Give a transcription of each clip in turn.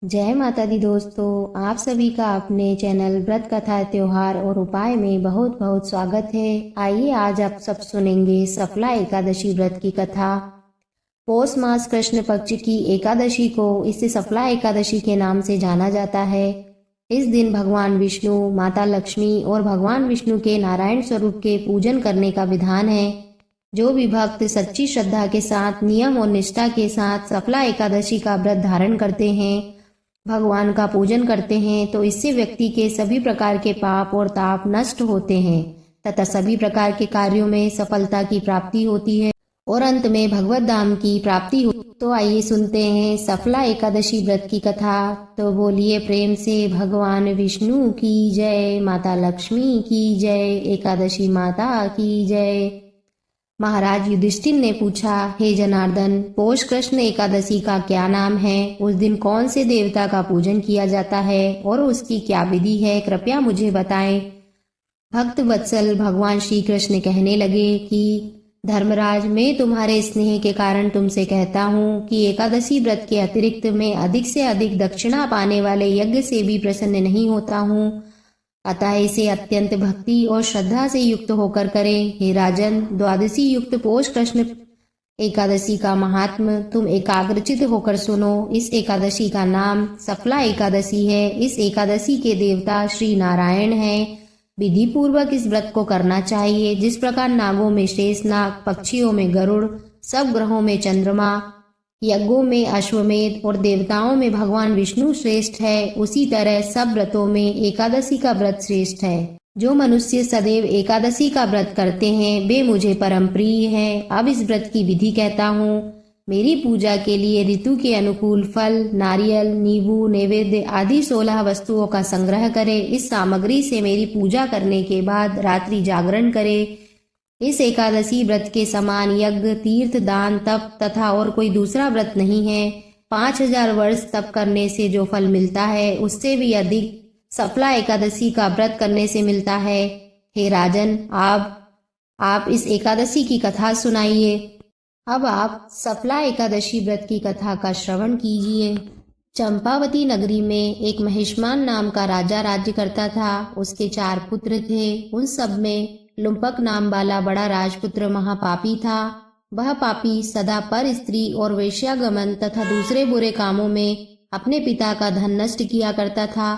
जय माता दी दोस्तों, आप सभी का अपने चैनल व्रत कथा त्योहार और उपाय में बहुत बहुत स्वागत है। आइए आज आप सब सुनेंगे सफला एकादशी व्रत की कथा। पौष मास कृष्ण पक्ष की एकादशी को इस सफला एकादशी के नाम से जाना जाता है। इस दिन भगवान विष्णु, माता लक्ष्मी और भगवान विष्णु के नारायण स्वरूप के पूजन करने का विधान है। जो भी भक्त सच्ची श्रद्धा के साथ, नियम और निष्ठा के साथ सफला एकादशी का व्रत धारण करते हैं, भगवान का पूजन करते हैं, तो इससे व्यक्ति के सभी प्रकार के पाप और ताप नष्ट होते हैं तथा सभी प्रकार के कार्यों में सफलता की प्राप्ति होती है और अंत में भगवत धाम की प्राप्ति हो। तो आइए सुनते हैं सफला एकादशी व्रत की कथा। तो बोलिए प्रेम से भगवान विष्णु की जय, माता लक्ष्मी की जय, एकादशी माता की जय। महाराज युधिष्ठिर ने पूछा, हे जनार्दन, पौष कृष्ण एकादशी का क्या नाम है? उस दिन कौन से देवता का पूजन किया जाता है और उसकी क्या विधि है? कृपया मुझे बताएं। भक्त वत्सल भगवान श्री कृष्ण कहने लगे कि धर्मराज, मैं तुम्हारे स्नेह के कारण तुमसे कहता हूँ कि एकादशी व्रत के अतिरिक्त मैं अधिक से अधिक दक्षिणा पाने वाले यज्ञ से भी प्रसन्न नहीं होता हूँ। अतः इसे अत्यंत भक्ति और श्रद्धा से युक्त होकर करें। हे राजन, द्वादशी युक्त पौष कृष्ण एकादशी का महात्म तुम एकाग्रचित होकर सुनो। इस एकादशी का नाम सफला एकादशी है। इस एकादशी के देवता श्री नारायण हैं। विधि पूर्वक इस व्रत को करना चाहिए। जिस प्रकार नागों में शेषनाग, पक्षियों में गरुड़, सब ग्रहों में चंद्रमा, यज्ञों में अश्वमेध और देवताओं में भगवान विष्णु श्रेष्ठ है, उसी तरह सब व्रतों में एकादशी का व्रत श्रेष्ठ है। जो मनुष्य सदैव एकादशी का व्रत करते हैं वे मुझे परम प्रिय हैं। अब इस व्रत की विधि कहता हूँ। मेरी पूजा के लिए ऋतु के अनुकूल फल, नारियल, नींबू, नैवेद्य आदि 16 वस्तुओं का संग्रह करें। इस सामग्री से मेरी पूजा करने के बाद रात्रि जागरण करें। इस एकादशी व्रत के समान यज्ञ, तीर्थ, दान, तप तथा और कोई दूसरा व्रत नहीं है। 5000 वर्ष तप करने से जो फल मिलता है उससे भी अधिक सफला एकादशी का व्रत करने से मिलता है। हे राजन, आप इस एकादशी की कथा सुनाइए। अब आप सफला एकादशी व्रत की कथा का श्रवण कीजिए। चंपावती नगरी में एक महिष्मान नाम का राजा राज्य करता था। उसके 4 पुत्र थे। उन सब में लुम्पक नाम वाला बड़ा राजपुत्र महापापी था। वह पापी सदा पर स्त्री और वेश्यागमन तथा दूसरे बुरे कामों में अपने पिता का धन नष्ट किया करता था।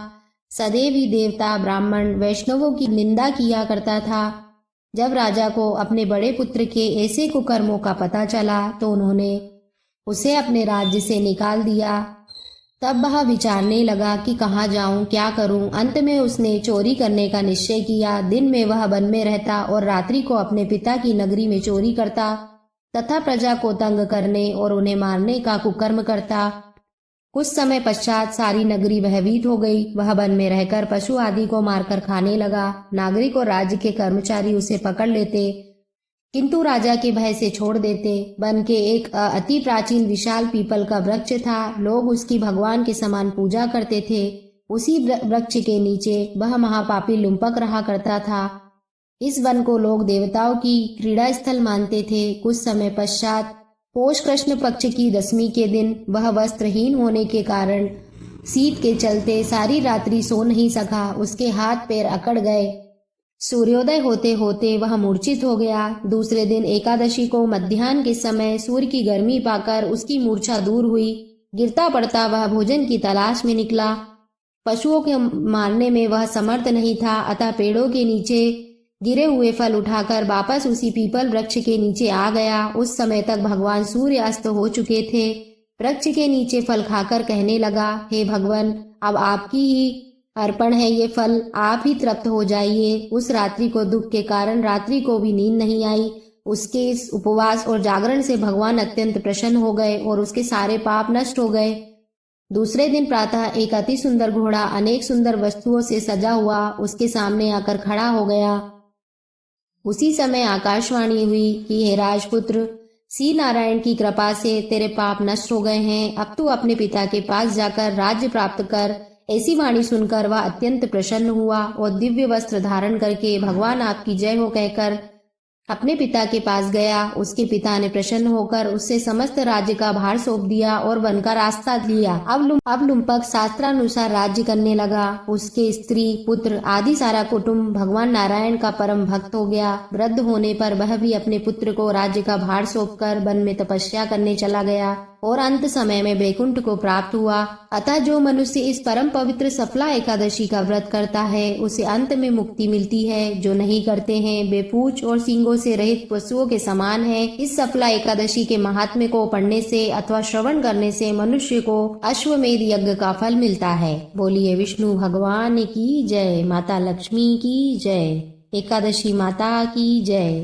सदैव ही देवता, ब्राह्मण, वैष्णवों की निंदा किया करता था। जब राजा को अपने बड़े पुत्र के ऐसे कुकर्मों का पता चला तो उन्होंने उसे अपने राज्य से निकाल दिया। तब वह विचारने लगा कि कहाँ जाऊं, क्या करूं। अंत में उसने चोरी करने का निश्चय किया। दिन में वह वन में रहता और रात्रि को अपने पिता की नगरी में चोरी करता तथा प्रजा को तंग करने और उन्हें मारने का कुकर्म करता। कुछ समय पश्चात सारी नगरी भयभीत हो गई। वह वन में रहकर पशु आदि को मारकर खाने लगा। नागरिक और राज्य के कर्मचारी उसे पकड़ लेते किंतु राजा के भय से छोड़ देते। वन के एक अति प्राचीन विशाल पीपल का वृक्ष था। लोग उसकी भगवान के समान पूजा करते थे। उसी वृक्ष के नीचे वह महापापी लुम्पक रहा करता था। इस वन को लोग देवताओं की क्रीड़ा स्थल मानते थे। कुछ समय पश्चात पौष कृष्ण पक्ष की 10वीं के दिन वह वस्त्रहीन होने के कारण शीत के चलते सारी रात्रि सो नहीं सका। उसके हाथ पैर अकड़ गए। सूर्योदय होते होते वह मूर्छित हो गया। दूसरे दिन एकादशी को मध्याह्न के समय सूर्य की गर्मी पाकर उसकी मूर्छा दूर हुई। गिरता पड़ता वह भोजन की तलाश में निकला। पशुओं के मारने में वह समर्थ नहीं था, अतः पेड़ों के नीचे गिरे हुए फल उठाकर वापस उसी पीपल वृक्ष के नीचे आ गया। उस समय तक भगवान सूर्य अस्त हो चुके थे। वृक्ष के नीचे फल खाकर कहने लगा, हे भगवान, अब आपकी ही अर्पण है ये फल, आप ही तृप्त हो जाइए। उस रात्रि को दुख के कारण रात्रि को भी नींद नहीं आई। उसके इस उपवास और जागरण से भगवान अत्यंत प्रसन्न हो गए और उसके सारे पाप नष्ट हो गए। दूसरे दिन प्रातः एक अति सुंदर घोड़ा अनेक सुंदर वस्तुओं से सजा हुआ उसके सामने आकर खड़ा हो गया। उसी समय आकाशवाणी हुई कि हे राजपुत्र, श्री नारायण की कृपा से तेरे पाप नष्ट हो गए हैं। अब तू अपने पिता के पास जाकर राज्य प्राप्त कर। ऐसी वाणी सुनकर वह अत्यंत प्रसन्न हुआ और दिव्य वस्त्र धारण करके भगवान आपकी जय हो कहकर अपने पिता के पास गया। उसके पिता ने प्रसन्न होकर उससे समस्त राज्य का भार सौंप दिया और वन का रास्ता लिया। अब लुम्पक शास्त्रानुसार राज्य करने लगा। उसके स्त्री पुत्र आदि सारा कुटुंब भगवान नारायण का परम भक्त हो गया। वृद्ध होने पर वह भी अपने पुत्र को राज्य का भार सौंपकर वन में तपस्या करने चला गया और अंत समय में वैकुंठ को प्राप्त हुआ। अतः जो मनुष्य इस परम पवित्र सफला एकादशी का व्रत करता है उसे अंत में मुक्ति मिलती है। जो नहीं करते हैं वे पूंछ और सींगों से रहित पशुओं के समान हैं। इस सफला एकादशी के महात्म्य को पढ़ने से अथवा श्रवण करने से मनुष्य को अश्वमेध यज्ञ का फल मिलता है। बोलिए विष्णु भगवान की जय, माता लक्ष्मी की जय, एकादशी माता की जय।